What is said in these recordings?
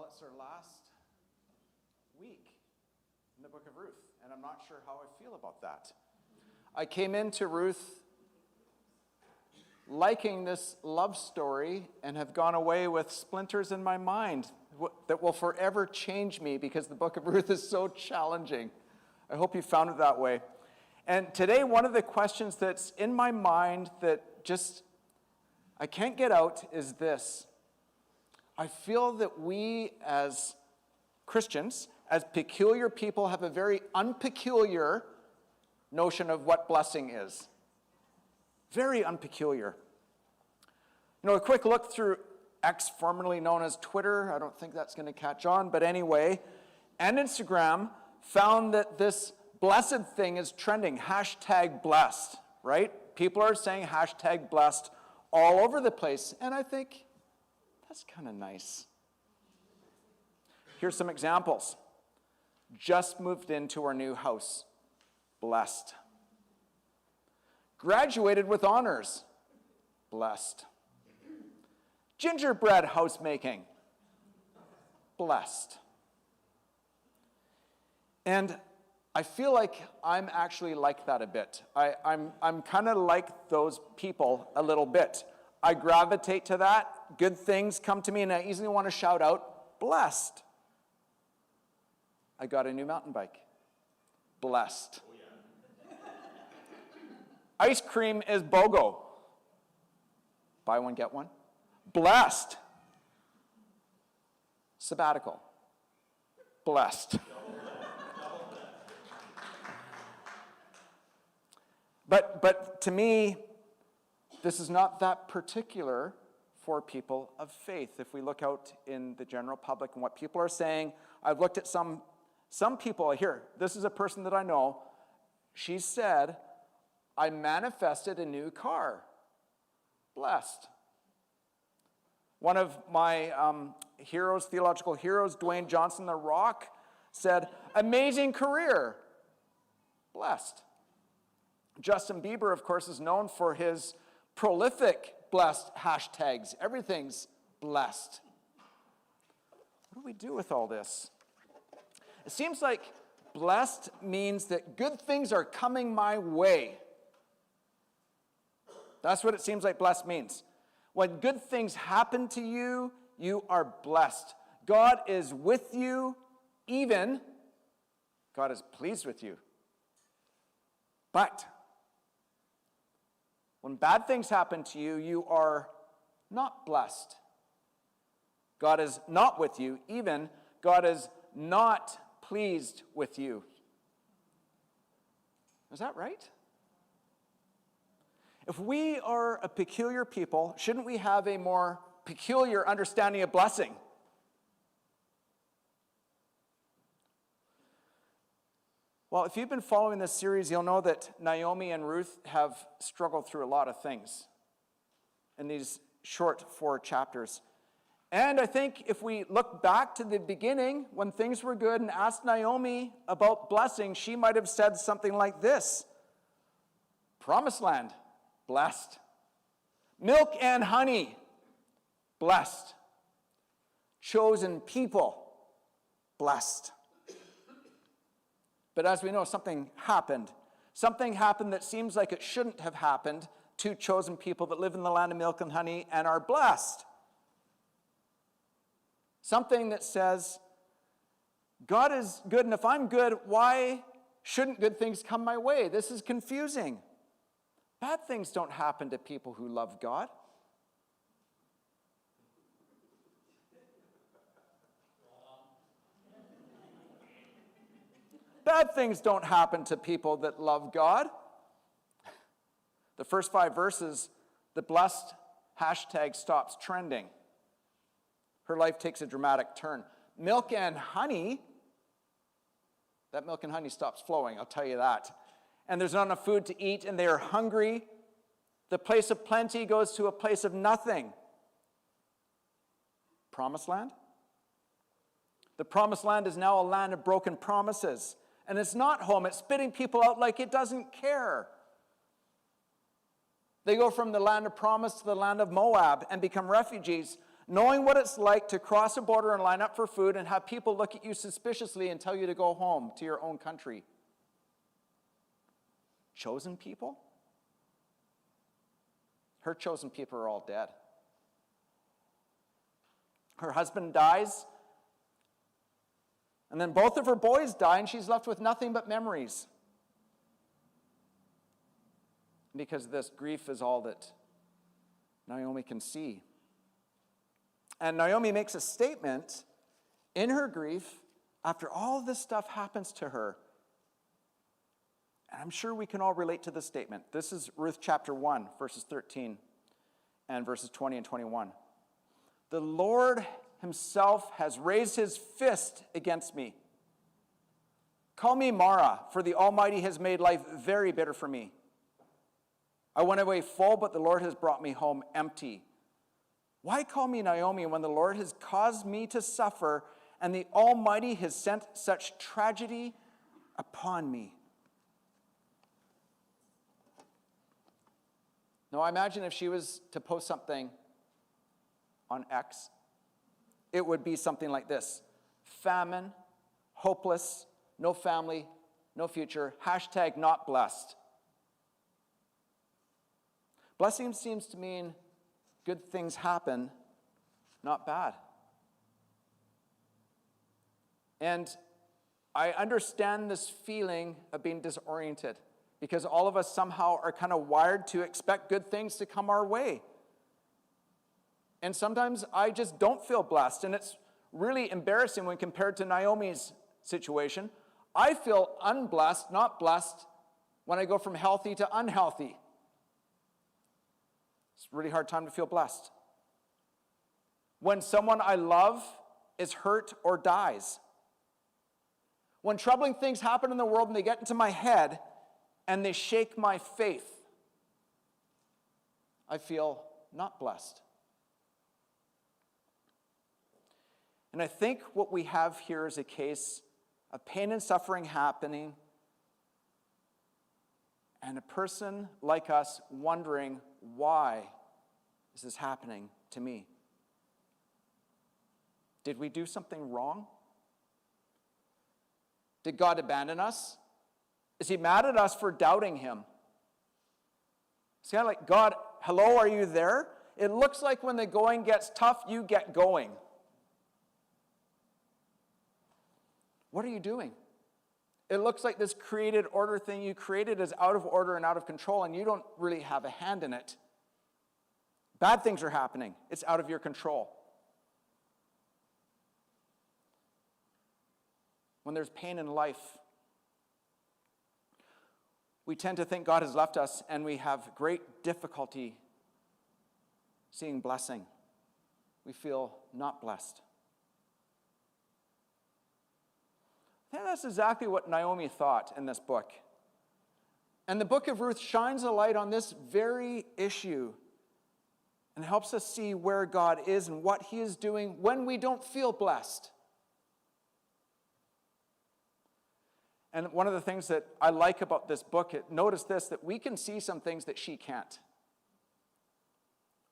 Well, it's our last week in the book of Ruth, and I'm not sure how I feel about that. I came into Ruth liking this love story and have gone away with splinters in my mind that will forever change me because the book of Ruth is so challenging. I hope you found it that way. And today, one of the questions that's in my mind that just I can't get out is this. I feel that we as Christians, as peculiar people, have a very unpeculiar notion of what blessing is. Very unpeculiar. You know, a quick look through X, formerly known as Twitter, I don't think that's going to catch on, but anyway, and Instagram found that this blessed thing is trending, hashtag blessed, right? People are saying hashtag blessed all over the place, and I think that's kind of nice. Here's some examples. Just moved into our new house, blessed. Graduated with honors, blessed. Gingerbread housemaking, blessed. And I feel like I'm actually like that a bit. I'm kind of like those people a little bit. I gravitate to that. Good things come to me, and I easily want to shout out, blessed. I got a new mountain bike. Blessed. Oh, yeah. Ice cream is BOGO. Buy one, get one. Blessed. Sabbatical. Blessed. But to me, this is not that particular for people of faith. If we look out in the general public and what people are saying, I've looked at some people here. This is a person that I know. She said, I manifested a new car. Blessed. One of my heroes, theological heroes, Dwayne Johnson, the Rock, said, amazing career. Blessed. Justin Bieber, of course, is known for his prolific blessed hashtags. Everything's blessed. What do we do with all this? It seems like blessed means that good things are coming my way. That's what it seems like blessed means. When good things happen to you, you are blessed. God is with you, even God is pleased with you. But when bad things happen to you, you are not blessed. God is not with you, even God is not pleased with you. Is that right? If we are a peculiar people, shouldn't we have a more peculiar understanding of blessing? Well, if you've been following this series, you'll know that Naomi and Ruth have struggled through a lot of things in these short 4 chapters. And I think if we look back to the beginning, when things were good, and asked Naomi about blessing, she might have said something like this. Promised land, blessed. Milk and honey, blessed. Chosen people, blessed. But as we know, something happened. Something happened that seems like it shouldn't have happened to chosen people that live in the land of milk and honey and are blessed. Something that says, God is good, and if I'm good, why shouldn't good things come my way? This is confusing. Bad things don't happen to people who love God. Bad things don't happen to people that love God. The first 5 verses, the blessed hashtag stops trending. Her life takes a dramatic turn. Milk and honey, that milk and honey stops flowing, I'll tell you that. And there's not enough food to eat, and they are hungry. The place of plenty goes to a place of nothing. Promised land? The promised land is now a land of broken promises. And it's not home. It's spitting people out like it doesn't care. They go from the land of promise to the land of Moab and become refugees. Knowing what it's like to cross a border and line up for food and have people look at you suspiciously and tell you to go home to your own country. Chosen people? Her chosen people are all dead. Her husband dies, and then both of her boys die, and she's left with nothing but memories. Because this grief is all that Naomi can see. And Naomi makes a statement in her grief after all this stuff happens to her. And I'm sure we can all relate to this statement. This is Ruth chapter 1, verses 13 and verses 20 and 21. The Lord himself has raised his fist against me. Call me Mara, for the Almighty has made life very bitter for me. I went away full, but the Lord has brought me home empty. Why call me Naomi when the Lord has caused me to suffer and the Almighty has sent such tragedy upon me? Now, I imagine if she was to post something on X, it would be something like this: famine, hopeless, no family, no future, hashtag not blessed. Blessing seems to mean good things happen, not bad. And I understand this feeling of being disoriented because all of us somehow are kind of wired to expect good things to come our way. And sometimes I just don't feel blessed, and it's really embarrassing when compared to Naomi's situation. I feel unblessed, not blessed, when I go from healthy to unhealthy. It's a really hard time to feel blessed. When someone I love is hurt or dies. When troubling things happen in the world and they get into my head and they shake my faith, I feel not blessed. And I think what we have here is a case of pain and suffering happening, and a person like us wondering, why is this happening to me? Did we do something wrong? Did God abandon us? Is he mad at us for doubting him? It's kind of like, God, hello, are you there? It looks like when the going gets tough, you get going. What are you doing? It looks like this created order thing you created is out of order and out of control, and you don't really have a hand in it. Bad things are happening. It's out of your control. When there's pain in life, we tend to think God has left us, and we have great difficulty seeing blessing. We feel not blessed. I think that's exactly what Naomi thought in this book. And the book of Ruth shines a light on this very issue and helps us see where God is and what he is doing when we don't feel blessed. And one of the things that I like about this book, notice this, that we can see some things that she can't.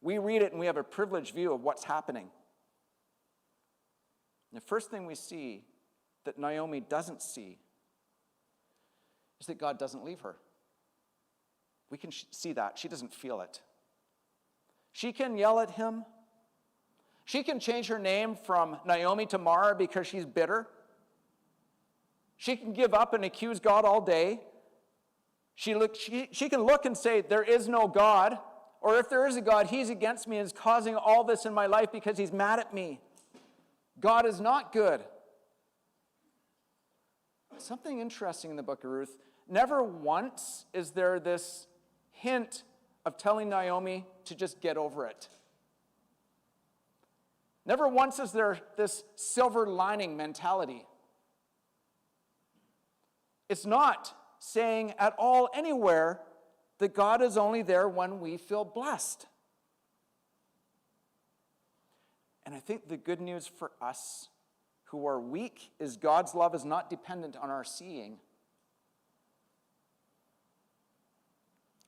We read it and we have a privileged view of what's happening. And the first thing we see that Naomi doesn't see is that God doesn't leave her. We can see that. She doesn't feel it. She can yell at him. She can change her name from Naomi to Mara because she's bitter. She can give up and accuse God all day. She can look and say, there is no God. Or if there is a God, he's against me and is causing all this in my life because he's mad at me. God is not good. Something interesting in the book of Ruth. Never once is there this hint of telling Naomi to just get over it. Never once is there this silver lining mentality. It's not saying at all anywhere that God is only there when we feel blessed. And I think the good news for us who are weak is God's love is not dependent on our seeing.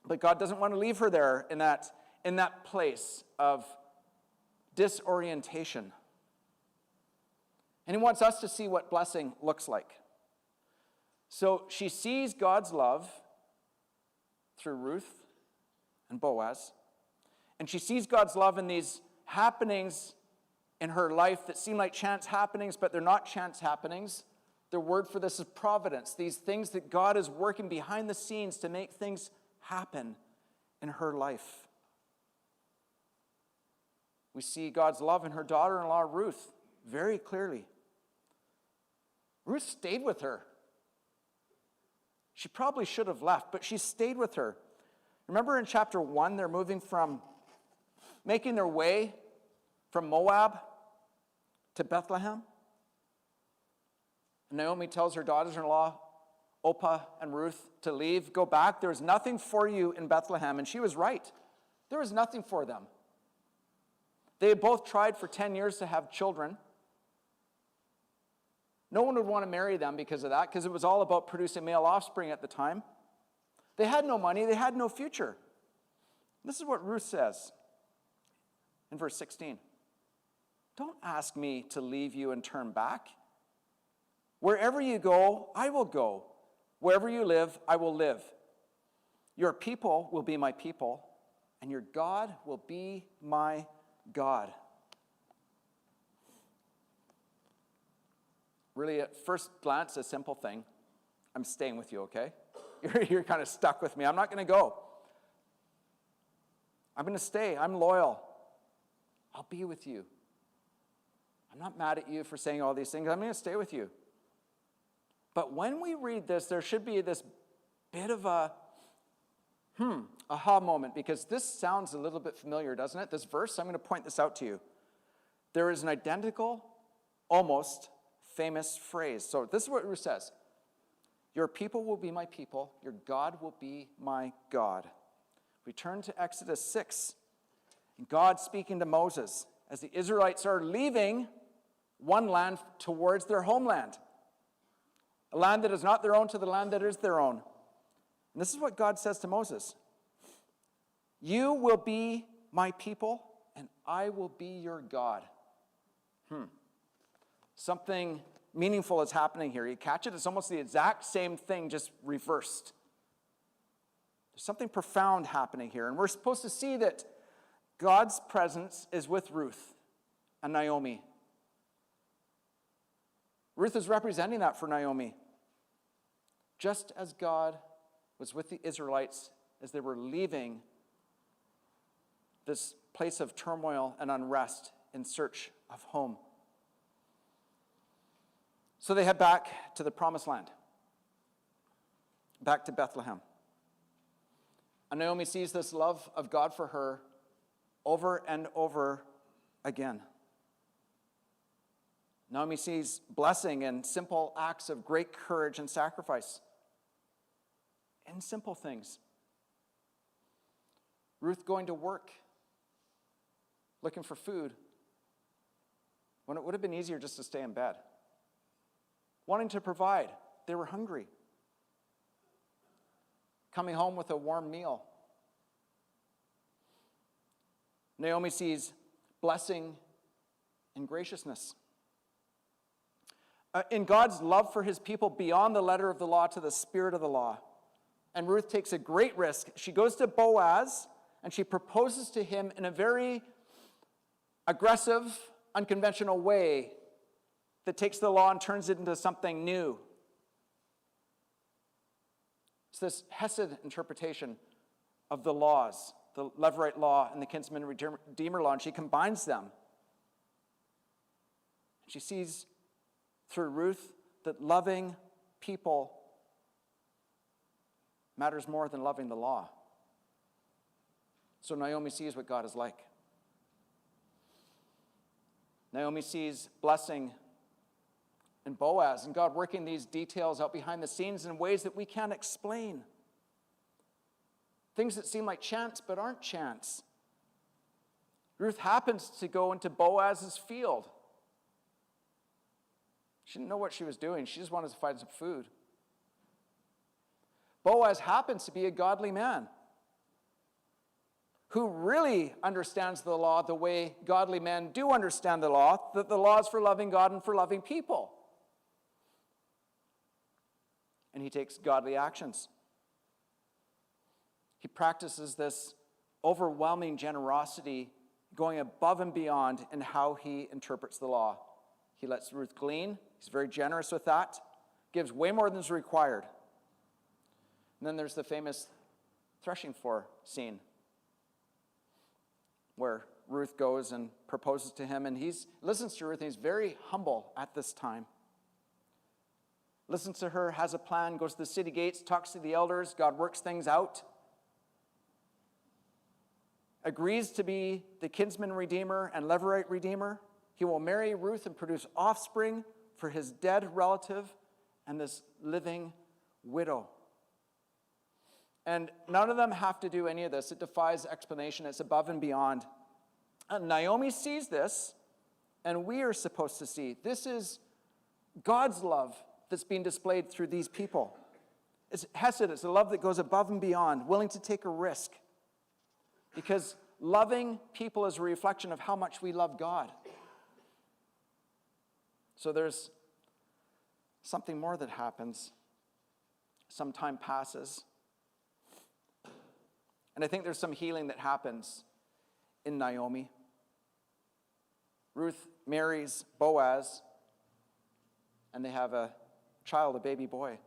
But God doesn't want to leave her there in that place of disorientation. And he wants us to see what blessing looks like. So she sees God's love through Ruth and Boaz. And she sees God's love in these happenings in her life that seem like chance happenings, but they're not chance happenings. The word for this is providence. These things that God is working behind the scenes to make things happen in her life. We see God's love in her daughter-in-law, Ruth, very clearly. Ruth stayed with her. She probably should have left, but she stayed with her. Remember in chapter 1, they're making their way from Moab to Bethlehem? And Naomi tells her daughters-in-law, Orpah and Ruth, to leave, go back. There is nothing for you in Bethlehem. And she was right. There was nothing for them. They had both tried for 10 years to have children. No one would want to marry them because of that, because it was all about producing male offspring at the time. They had no money. They had no future. This is what Ruth says in verse 16. Don't ask me to leave you and turn back. Wherever you go, I will go. Wherever you live, I will live. Your people will be my people, and your God will be my God. Really, at first glance, a simple thing. I'm staying with you, okay? You're kind of stuck with me. I'm not going to go. I'm going to stay. I'm loyal. I'll be with you. I'm not mad at you for saying all these things. I'm going to stay with you. But when we read this, there should be this bit of a aha moment, because this sounds a little bit familiar, doesn't it? This verse, I'm going to point this out to you. There is an identical, almost famous phrase. So this is what Ruth says. Your people will be my people. Your God will be my God. We turn to Exodus 6. And God speaking to Moses as the Israelites are leaving one land towards their homeland. A land that is not their own to the land that is their own. And this is what God says to Moses. You will be my people, and I will be your God. Something meaningful is happening here. You catch it? It's almost the exact same thing, just reversed. There's something profound happening here. And we're supposed to see that God's presence is with Ruth and Naomi. Ruth is representing that for Naomi. Just as God was with the Israelites as they were leaving this place of turmoil and unrest in search of home. So they head back to the promised land, back to Bethlehem. And Naomi sees this love of God for her over and over again. Naomi sees blessing in simple acts of great courage and sacrifice. In simple things. Ruth going to work, looking for food, when it would have been easier just to stay in bed. Wanting to provide, they were hungry. Coming home with a warm meal. Naomi sees blessing and graciousness. In God's love for his people beyond the letter of the law to the spirit of the law. And Ruth takes a great risk. She goes to Boaz and she proposes to him in a very aggressive, unconventional way that takes the law and turns it into something new. It's this Hesed interpretation of the laws, the Levirate law and the kinsman redeemer law, and she combines them. She sees through Ruth that loving people matters more than loving the law. So Naomi sees what God is like. Naomi sees blessing in Boaz and God working these details out behind the scenes in ways that we can't explain. Things that seem like chance but aren't chance. Ruth happens to go into Boaz's field. She didn't know what she was doing. She just wanted to find some food. Boaz happens to be a godly man. who really understands the law the way godly men do understand the law, that the law is for loving God and for loving people. And he takes godly actions. He practices this overwhelming generosity, going above and beyond in how he interprets the law. He lets Ruth glean. He's very generous with that. Gives way more than is required. And then there's the famous threshing floor scene where Ruth goes and proposes to him, and he listens to Ruth, and he's very humble at this time. Listens to her, has a plan, goes to the city gates, talks to the elders. God works things out. Agrees to be the kinsman redeemer and Levirate redeemer. He will marry Ruth and produce offspring for his dead relative and this living widow. And none of them have to do any of this. It defies explanation. It's above and beyond. And Naomi sees this, and we are supposed to see. This is God's love that's being displayed through these people. It's hesed. It's a love that goes above and beyond, willing to take a risk. Because loving people is a reflection of how much we love God. So there's something more that happens. Some time passes. And I think there's some healing that happens in Naomi. Ruth marries Boaz, and they have a child, a baby boy.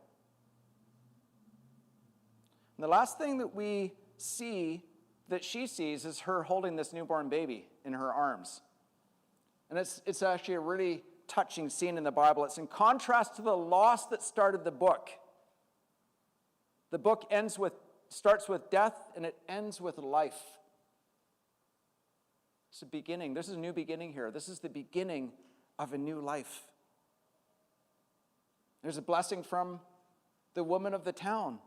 And the last thing that we see, that she sees, is her holding this newborn baby in her arms. And it's actually a really touching scene in the Bible. It's in contrast to the loss that started the book. The book starts with death, and it ends with life. It's a beginning. This is a new beginning here. This is the beginning of a new life. There's a blessing from the woman of the town.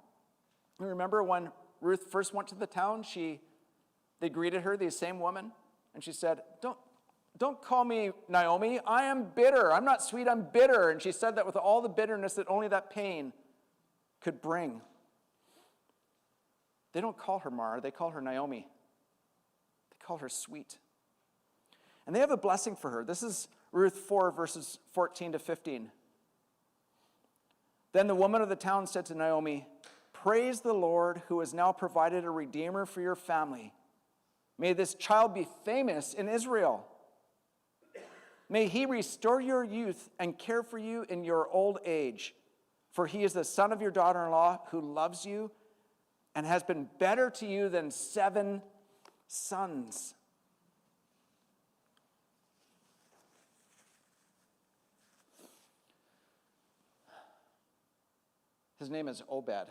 You remember when Ruth first went to the town, they greeted her, the same woman, and she said, Don't call me Naomi. I am bitter. I'm not sweet, I'm bitter. And she said that with all the bitterness that only that pain could bring. They don't call her Mara, they call her Naomi. They call her sweet. And they have a blessing for her. This is Ruth 4, verses 14 to 15. Then the woman of the town said to Naomi, Praise the Lord, who has now provided a redeemer for your family. May this child be famous in Israel. May he restore your youth and care for you in your old age. For he is the son of your daughter-in-law who loves you and has been better to you than 7 sons. His name is Obed.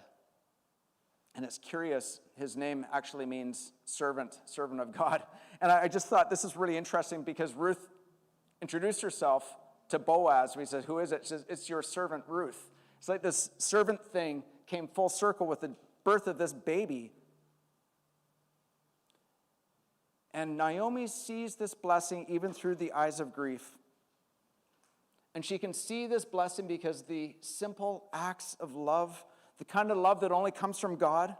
And it's curious, his name actually means servant of God. And I just thought this is really interesting because Ruth introduced herself to Boaz. We said, who is it? She says, it's your servant Ruth. It's like this servant thing came full circle with the birth of this baby. And Naomi sees this blessing even through the eyes of grief. And she can see this blessing because the simple acts of love, the kind of love that only comes from God,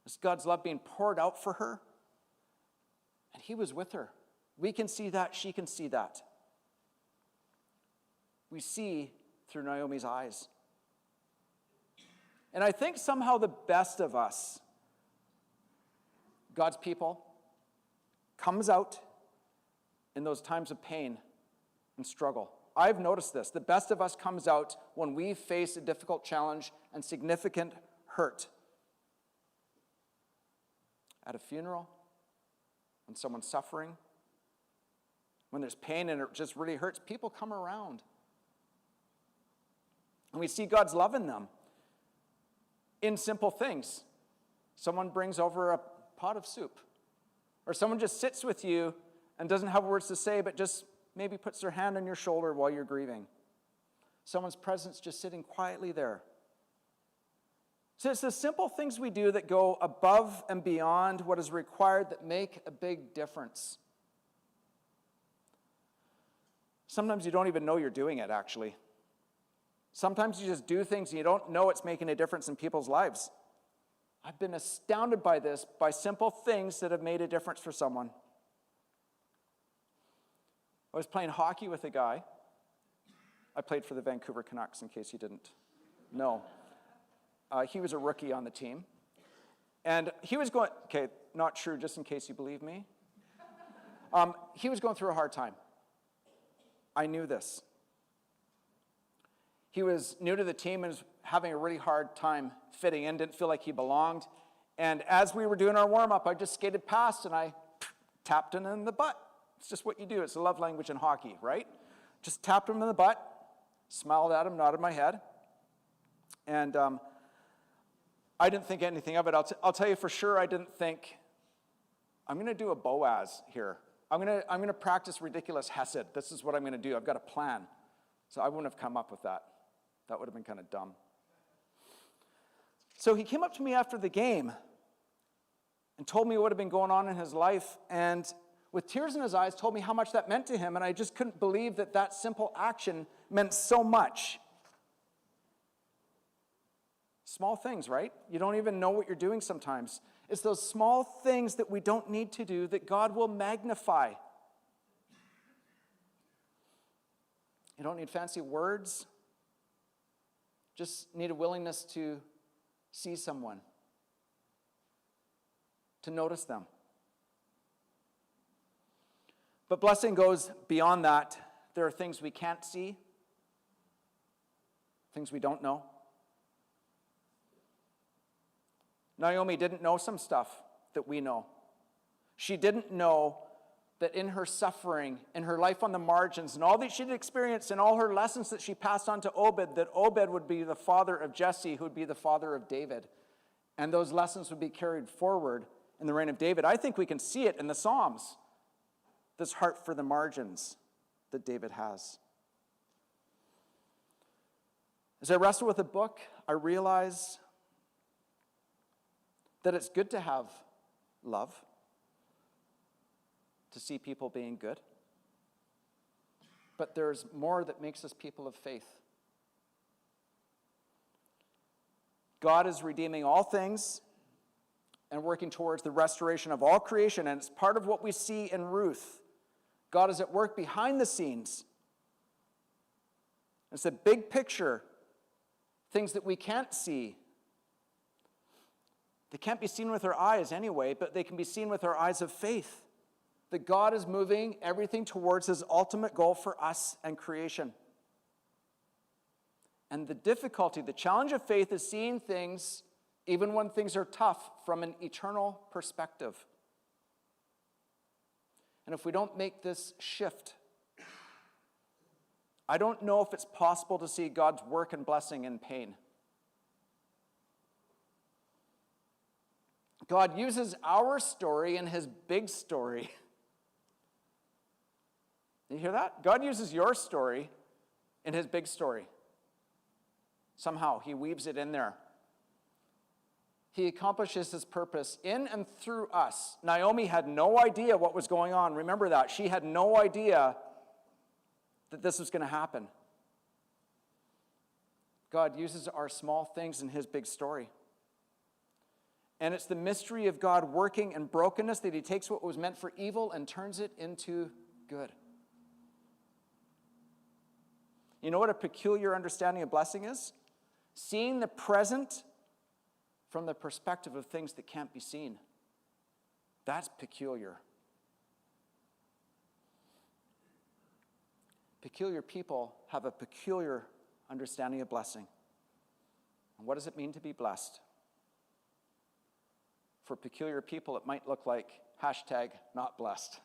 is God's love being poured out for her. And he was with her. We can see that. She can see that. We see through Naomi's eyes. And I think somehow the best of us, God's people, comes out in those times of pain and struggle. I've noticed this. The best of us comes out when we face a difficult challenge and significant hurt. At a funeral, when someone's suffering, when there's pain and it just really hurts, people come around. And we see God's love in them. In simple things. Someone brings over a pot of soup. Or someone just sits with you and doesn't have words to say, but just maybe puts their hand on your shoulder while you're grieving. Someone's presence just sitting quietly there. So it's the simple things we do that go above and beyond what is required that make a big difference. Sometimes you don't even know you're doing it, actually. Sometimes you just do things and you don't know it's making a difference in people's lives. I've been astounded by this, by simple things that have made a difference for someone. I was playing hockey with a guy. I played for the Vancouver Canucks, in case you didn't know. He was a rookie on the team. And he was going, okay, not true, just in case you believe me. He was going through a hard time. I knew this. He was new to the team and was having a really hard time fitting in, didn't feel like he belonged. And as we were doing our warm-up, I just skated past and I tapped him in the butt. It's just what you do. It's a love language in hockey, right? Just tapped him in the butt, smiled at him, nodded my head. And I didn't think anything of it. I'll tell you for sure, I didn't think, I'm going to do a Boaz here. I'm going to practice ridiculous hesed. This is what I'm going to do. I've got a plan. So I wouldn't have come up with that. That would have been kind of dumb. So he came up to me after the game and told me what had been going on in his life, and with tears in his eyes told me how much that meant to him, and I just couldn't believe that that simple action meant so much. Small things, right? You don't even know what you're doing sometimes. It's those small things that we don't need to do that God will magnify. You don't need fancy words. Just need a willingness to see someone, to notice them. But blessing goes beyond that. There are things we can't see, things we don't know. Naomi didn't know some stuff that we know. She didn't know that in her suffering, in her life on the margins, and all that she'd experienced, and all her lessons that she passed on to Obed, that Obed would be the father of Jesse, who would be the father of David. And those lessons would be carried forward in the reign of David. I think we can see it in the Psalms, this heart for the margins that David has. As I wrestle with the book, I realize that it's good to have love, to see people being good. But there's more that makes us people of faith. God is redeeming all things and working towards the restoration of all creation, and it's part of what we see in Ruth. God is at work behind the scenes. It's a big picture, things that we can't see. They can't be seen with our eyes anyway, but they can be seen with our eyes of faith. That God is moving everything towards his ultimate goal for us and creation. And the difficulty, the challenge of faith is seeing things, even when things are tough, from an eternal perspective. And if we don't make this shift, I don't know if it's possible to see God's work and blessing in pain. God uses our story in his big story. You hear that? God uses your story in his big story. Somehow, he weaves it in there. He accomplishes his purpose in and through us. Naomi had no idea what was going on. Remember that. She had no idea that this was going to happen. God uses our small things in his big story. And it's the mystery of God working in brokenness that he takes what was meant for evil and turns it into good. You know what a peculiar understanding of blessing is? Seeing the present from the perspective of things that can't be seen. That's peculiar. Peculiar people have a peculiar understanding of blessing. And what does it mean to be blessed? For peculiar people, it might look like #not blessed.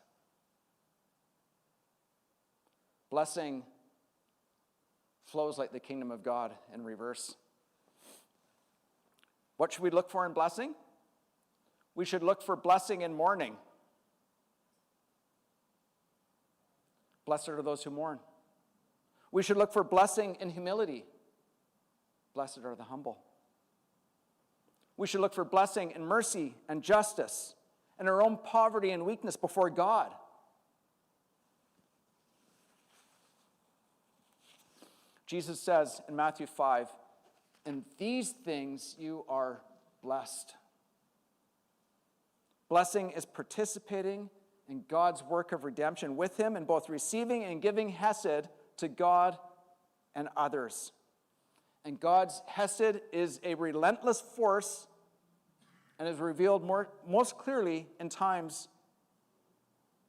Blessing flows like the kingdom of God in reverse. What should we look for in blessing? We should look for blessing in mourning. Blessed are those who mourn. We should look for blessing in humility. Blessed are the humble. We should look for blessing in mercy and justice and our own poverty and weakness before God. Jesus says in Matthew 5, "In these things you are blessed." Blessing is participating in God's work of redemption with him and both receiving and giving hesed to God and others. And God's hesed is a relentless force and is revealed most clearly in times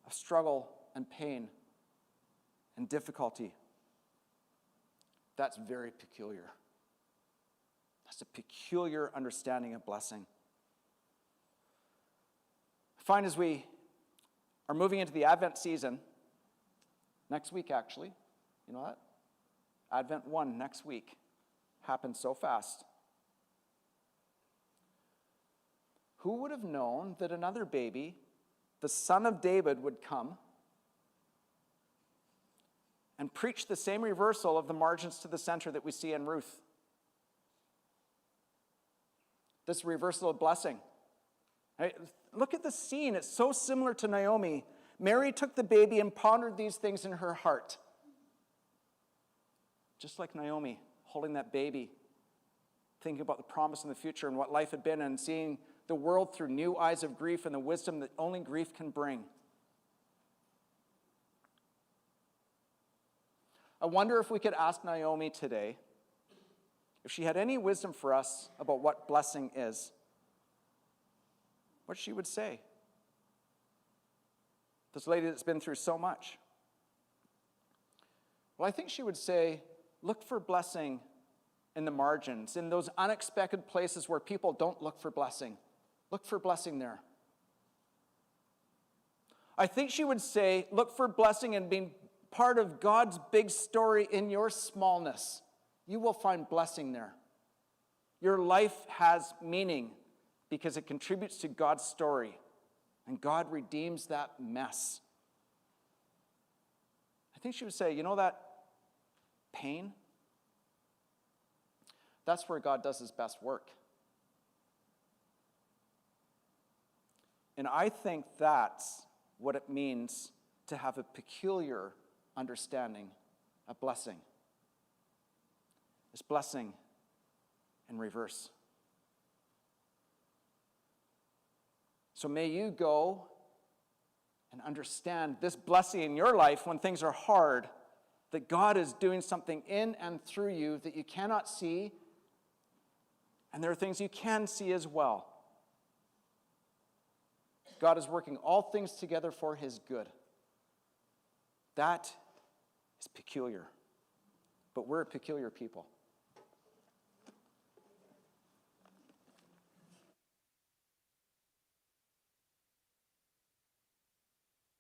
of struggle and pain and difficulty. That's very peculiar. That's a peculiar understanding of blessing. I find as we are moving into the Advent season, next week actually, you know that? Advent 1 next week. Happens so fast. Who would have known that another baby, the son of David, would come and preach the same reversal of the margins to the center that we see in Ruth? This reversal of blessing. Right? Look at the scene. It's so similar to Naomi. Mary took the baby and pondered these things in her heart. Just like Naomi, holding that baby, thinking about the promise in the future and what life had been, and seeing the world through new eyes of grief and the wisdom that only grief can bring. I wonder if we could ask Naomi today if she had any wisdom for us about what blessing is, what she would say. This lady that's been through so much. Well, I think she would say, look for blessing in the margins, in those unexpected places where people don't look for blessing. Look for blessing there. I think she would say, look for blessing in being part of God's big story in your smallness. You will find blessing there. Your life has meaning because it contributes to God's story, and God redeems that mess. I think she would say, you know that pain? That's where God does his best work. And I think that's what it means to have a peculiar understanding of blessing. It's blessing in reverse. So may you go and understand this blessing in your life when things are hard, that God is doing something in and through you that you cannot see, and there are things you can see as well. God is working all things together for his good. That is peculiar. But we're a peculiar people.